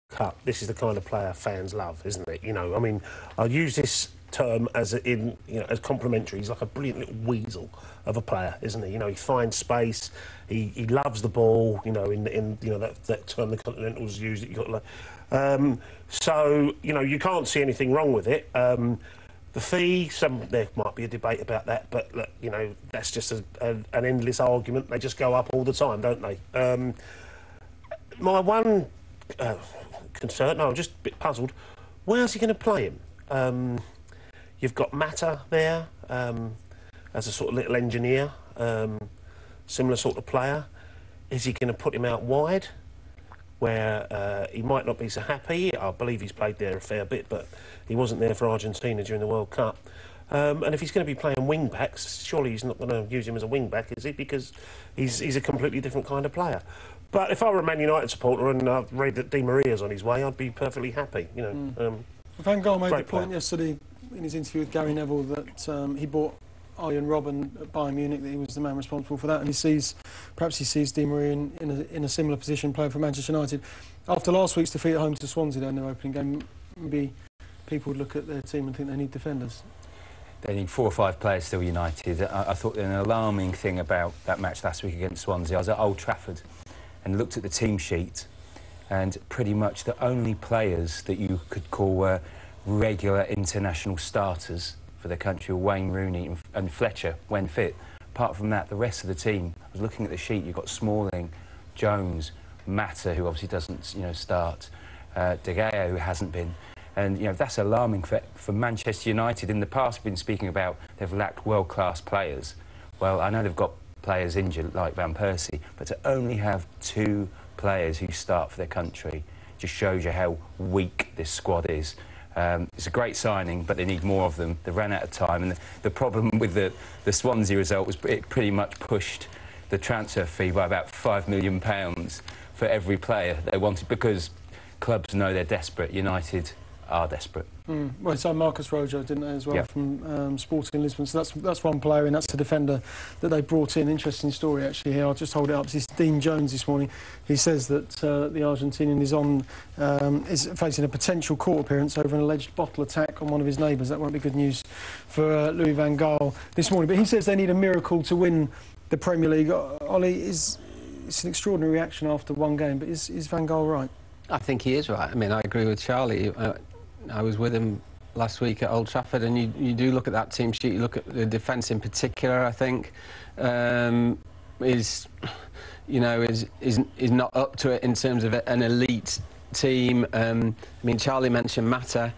Cup, this is the kind of player fans love, isn't it? You know, I mean, I'll use this term as as complimentary. He's like a brilliant little weasel of a player, isn't he? You know, he finds space, he loves the ball. You know, in that term the Continentals use that you got like. So you know, you can't see anything wrong with it. The fee, there might be a debate about that, but look, you know, that's just an endless argument. They just go up all the time, don't they? My one concern, no, I'm just a bit puzzled. Where's he going to play him? You've got Mata there as a sort of little engineer, similar sort of player. Is he going to put him out wide, where he might not be so happy? I believe he's played there a fair bit, but he wasn't there for Argentina during the World Cup. And if he's going to be playing wing-backs, surely he's not going to use him as a wing-back, is he? Because he's a completely different kind of player. But if I were a Man United supporter and I read that Di Maria's on his way, I'd be perfectly happy, you know. Van Gaal made the point yesterday in his interview with Gary Neville that he bought Arjen Robben at Bayern Munich, that he was the man responsible for that, and perhaps he sees Di Maria in a similar position playing for Manchester United. After last week's defeat at home to Swansea in their opening game, maybe people would look at their team and think they need defenders. They need 4 or 5 players still, United. I thought an alarming thing about that match last week against Swansea, I was at Old Trafford and looked at the team sheet, and pretty much the only players that you could call were regular international starters for the country were Wayne Rooney and Fletcher when fit. Apart from that, the rest of the team, I was looking at the sheet, you've got Smalling, Jones, Mata, who obviously doesn't, you know, start, De Gea, who hasn't been. And, you know, that's alarming for Manchester United. In the past, been speaking about they've lacked world-class players. Well, I know they've got players injured like Van Persie, but to only have 2 players who start for their country just shows you how weak this squad is. It's a great signing, but they need more of them. They ran out of time, and the problem with the Swansea result was it pretty much pushed the transfer fee by about £5 million for every player they wanted, because clubs know they're desperate. United are desperate. Well, so Marcus Rojo, didn't they, as well, from Sporting Lisbon. So that's one player, and that's the defender that they brought in. Interesting story, actually, here. I'll just hold it up. This is Dean Jones this morning. He says that the Argentinian is facing a potential court appearance over an alleged bottle attack on one of his neighbours. That won't be good news for Louis van Gaal this morning. But he says they need a miracle to win the Premier League. Ollie, it's an extraordinary reaction after one game, but is Van Gaal right? I think he is right. I mean, I agree with Charlie. I was with him last week at Old Trafford, and you do look at that team sheet. You look at the defence in particular. I think is not up to it in terms of an elite team. I mean, Charlie mentioned Mata.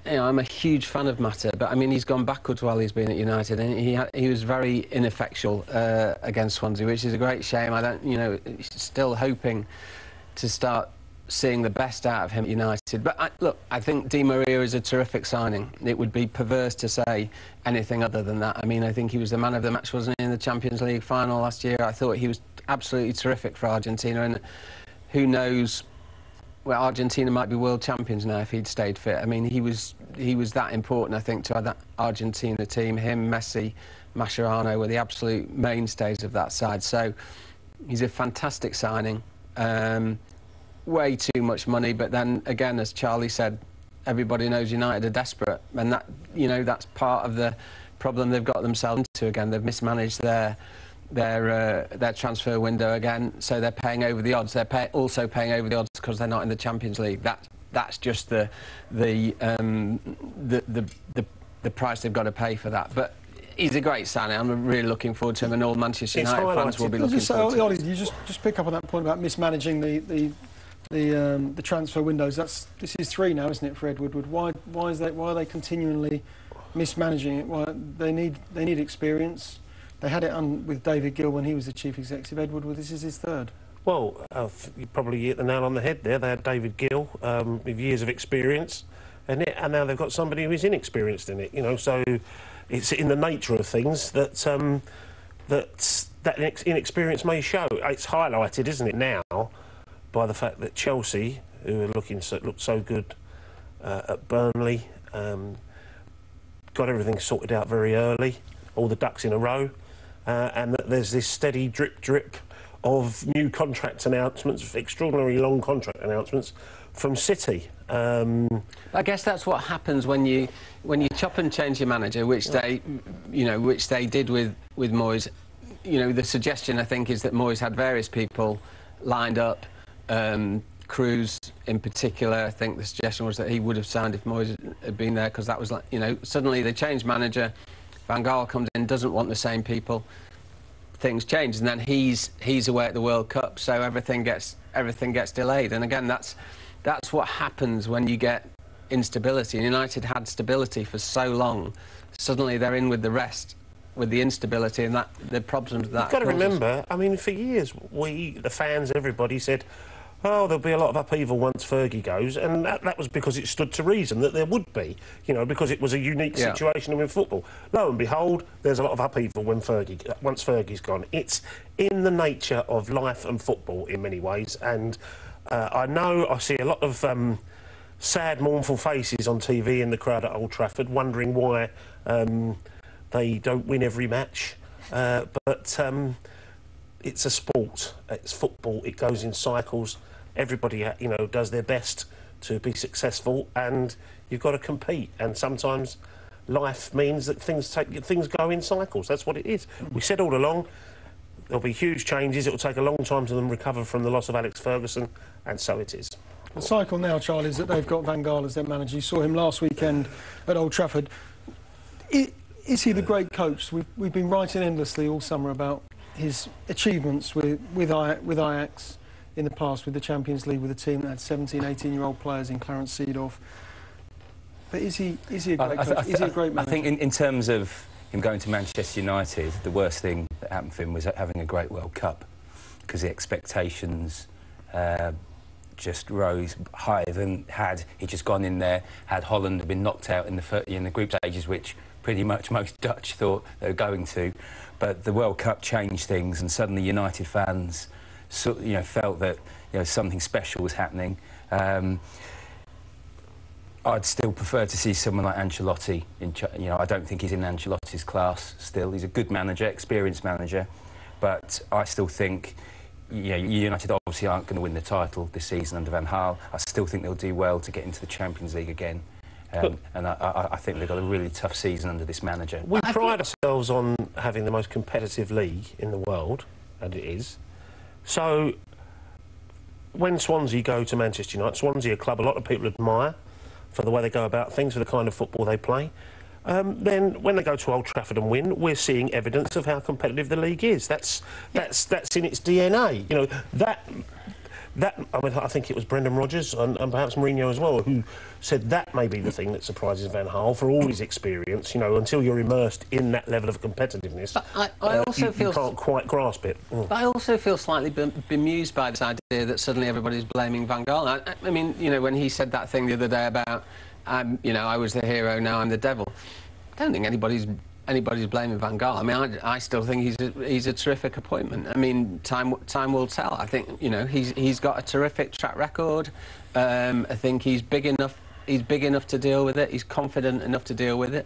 You know, I'm a huge fan of Mata, but I mean, he's gone backwards while he's been at United, and he was very ineffectual against Swansea, which is a great shame. Still hoping to start seeing the best out of him at United. But look, I think Di Maria is a terrific signing. It would be perverse to say anything other than that. I mean, I think he was the man of the match, wasn't he, in the Champions League final last year? I thought he was absolutely terrific for Argentina, and who knows, well, Argentina might be world champions now if he'd stayed fit. I mean, he was that important, I think, to that Argentina team. Him, Messi, Mascherano were the absolute mainstays of that side. So he's a fantastic signing. Way too much money, but then again, as Charlie said, everybody knows United are desperate, and that, you know, that's part of the problem they've got themselves into again. They've mismanaged their transfer window again, so they're paying over the odds. They're also paying over the odds because they're not in the Champions League. That's just the price they've got to pay for that. But he's a great signing. I'm really looking forward to him, and all Manchester United fans will be looking forward to him. You just pick up on that point about mismanaging the transfer windows. This is 3 now, isn't it, for Ed Woodward? Why are they continually mismanaging it? Why they need experience. They had it with David Gill when he was the chief executive. Ed Woodward, this is his 3rd. Well, you probably hit the nail on the head there. They had David Gill with years of experience, and now they've got somebody who is inexperienced in it. You know, so it's in the nature of things that inexperience may show. It's highlighted, isn't it, now, by the fact that Chelsea, who are looked so good at Burnley, got everything sorted out very early, all the ducks in a row, and that there's this steady drip of new contract announcements, extraordinarily long contract announcements from City. I guess that's what happens when you chop and change your manager, which they did with Moyes. You know, the suggestion I think is that Moyes had various people lined up. Cruz in particular, I think the suggestion was that he would have signed if Moyes had been there, because that was like, you know, suddenly they changed manager, Van Gaal comes in, doesn't want the same people, things change, and then he's away at the World Cup, so everything gets delayed. And again, that's what happens when you get instability. And United had stability for so long. Suddenly they're in with the rest, with the instability and the problems that. You've got to remember, I mean, for years the fans, everybody said, oh, there'll be a lot of upheaval once Fergie goes, and that was because it stood to reason that there would be, you know, because it was a unique situation in football. Lo and behold, there's a lot of upheaval once Fergie's gone. It's in the nature of life and football in many ways, and I know I see a lot of sad, mournful faces on TV in the crowd at Old Trafford, wondering why they don't win every match, but it's a sport, it's football, it goes in cycles. Everybody, you know, does their best to be successful, and you've got to compete. And sometimes life means that things go in cycles. That's what it is. We said all along there'll be huge changes. It will take a long time to them recover from the loss of Alex Ferguson, and so it is. The cycle now, Charlie, is that they've got Van Gaal as their manager. You saw him last weekend at Old Trafford. Is he the great coach? We've been writing endlessly all summer about his achievements with Ajax in the past, with the Champions League, with a team that had 17, 18-year-old players in Clarence Seedorf. But is he a great coach? Is he a great manager? I think in terms of him going to Manchester United, the worst thing that happened for him was having a great World Cup, because the expectations just rose higher than had he just gone in there, had Holland been knocked out in the group stages, which pretty much most Dutch thought they were going to. But the World Cup changed things, and suddenly United fans, felt that something special was happening. I'd still prefer to see someone like Ancelotti. I don't think he's in Ancelotti's class still. He's a good manager, experienced manager, but I still think United obviously aren't going to win the title this season under Van Gaal. I still think they'll do well to get into the Champions League again. And I think they've got a really tough season under this manager. We pride ourselves on having the most competitive league in the world, and it is. So when Swansea go to Manchester United, Swansea, a club a lot of people admire for the way they go about things, for the kind of football they play. Then when they go to Old Trafford and win, we're seeing evidence of how competitive the league is. That's in its DNA. I mean, I think it was Brendan Rodgers and perhaps Mourinho as well who said that may be the thing that surprises Van Gaal for all his experience. Until you're immersed in that level of competitiveness, you can't quite grasp it. But I also feel slightly bemused by this idea that suddenly everybody's blaming Van Gaal. I mean, when he said that thing the other day about, I was the hero, now I'm the devil. I don't think anybody's blaming Van Gaal. I mean, I still think he's a terrific appointment. I mean, time will tell. I think he's got a terrific track record. I think he's big enough. He's big enough to deal with it. He's confident enough to deal with it.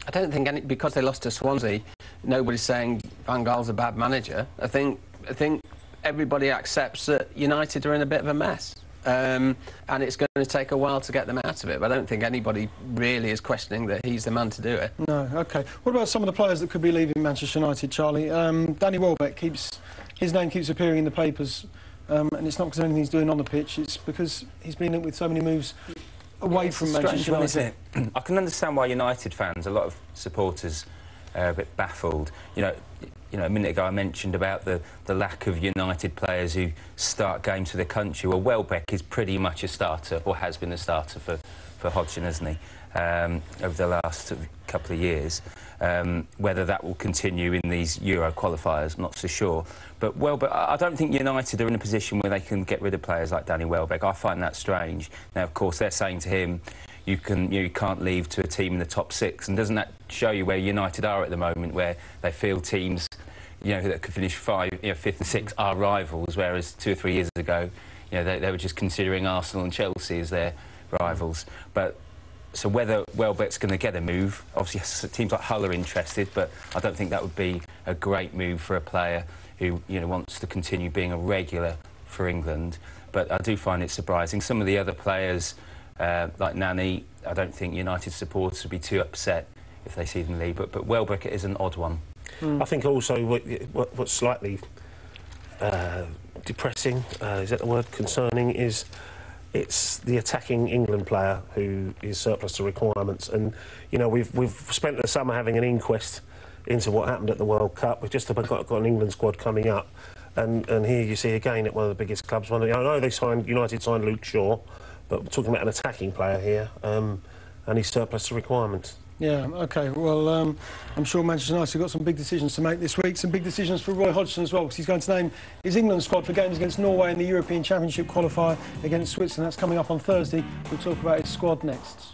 I don't think because they lost to Swansea, nobody's saying Van Gaal's a bad manager. I think everybody accepts that United are in a bit of a mess. And it's going to take a while to get them out of it, but I don't think anybody really is questioning that he's the man to do it. No, OK. What about some of the players that could be leaving Manchester United, Charlie? Danny Welbeck, his name keeps appearing in the papers, and it's not because of anything he's doing on the pitch, it's because he's been linked with so many moves away from Manchester United. Isn't it? I can understand why United fans, a lot of supporters, are a bit baffled. A minute ago I mentioned about the lack of United players who start games for their country. Well, Welbeck is pretty much a starter, or has been a starter for Hodgson, hasn't he, over the last couple of years. Whether that will continue in these Euro qualifiers, I'm not so sure. But Welbeck, I don't think United are in a position where they can get rid of players like Danny Welbeck. I find that strange. Now, of course, they're saying to him, you can't leave to a team in the top six, and doesn't that show you where United are at the moment, where they feel teams that could finish fifth and sixth are rivals, whereas 2 or 3 years ago they were just considering Arsenal and Chelsea as their rivals. But so whether Welbeck's going to get a move, obviously teams like Hull are interested, but I don't think that would be a great move for a player who wants to continue being a regular for England. But I do find it surprising. Some of the other players, like Nani, I don't think United supporters would be too upset if they see them leave. But Welbeck is an odd one. I think also what's slightly depressing, is that the word, concerning, is it's the attacking England player who is surplus to requirements. And we've spent the summer having an inquest into what happened at the World Cup. We've just about got an England squad coming up, and here you see again at one of the biggest clubs. I know United signed Luke Shaw, but we're talking about an attacking player here, and he's surplus to requirements. Yeah, OK. Well, I'm sure Manchester United have got some big decisions to make this week, some big decisions for Roy Hodgson as well, because he's going to name his England squad for games against Norway in the European Championship qualifier against Switzerland. That's coming up on Thursday. We'll talk about his squad next.